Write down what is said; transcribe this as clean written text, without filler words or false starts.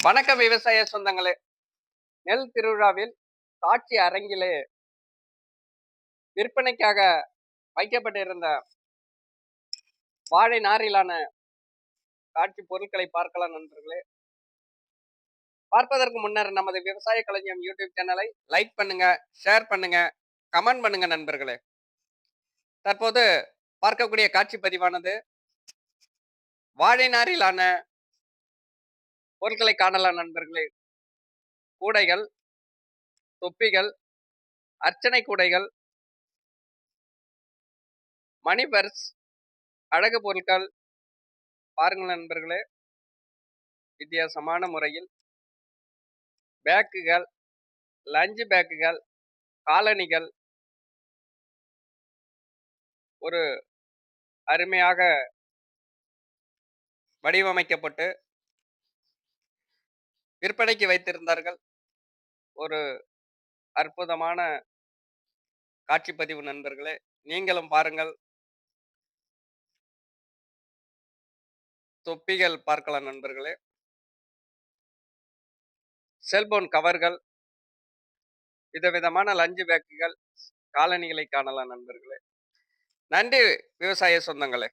வணக்கம் விவசாய சொந்தங்களே. நெல் திருவிழாவில் காட்சி அரங்கிலே விற்பனைக்காக வைக்கப்பட்டிருந்த வாழை நாரிலான காட்சி பொருட்களை பார்க்கலாம் நண்பர்களே. பார்ப்பதற்கு முன்னர் நமது விவசாய களஞ்சியம் யூடியூப் சேனலை லைக் பண்ணுங்க, ஷேர் பண்ணுங்க, கமெண்ட் பண்ணுங்க நண்பர்களே. தற்போது பார்க்கக்கூடிய காட்சி பதிவானது வாழை நாரிலான பொருட்களை காணலாம் நண்பர்களே. கூடைகள், தொப்பிகள், அர்ச்சனை கூடைகள், மணி பர்ஸ், அழகு பொருட்கள் பாருங்கள் நண்பர்களே. வித்தியாசமான முறையில் பேக்குகள், லஞ்ச் பேக்குகள், காலணிகள் ஒரு அருமையாக வடிவமைக்கப்பட்டு விற்பனைக்கு வைத்திருந்தார்கள். ஒரு அற்புதமான காட்சிப்பதிவு நண்பர்களே. நீங்களும் பாருங்கள். தொப்பிகள் பார்க்கலாம் நண்பர்களே. செல்போன் கவர்கள், விதவிதமான லஞ்ச் பேக்குகள், காலணிகளை காணலாம் நண்பர்களே. நன்றி விவசாய சொந்தங்களே.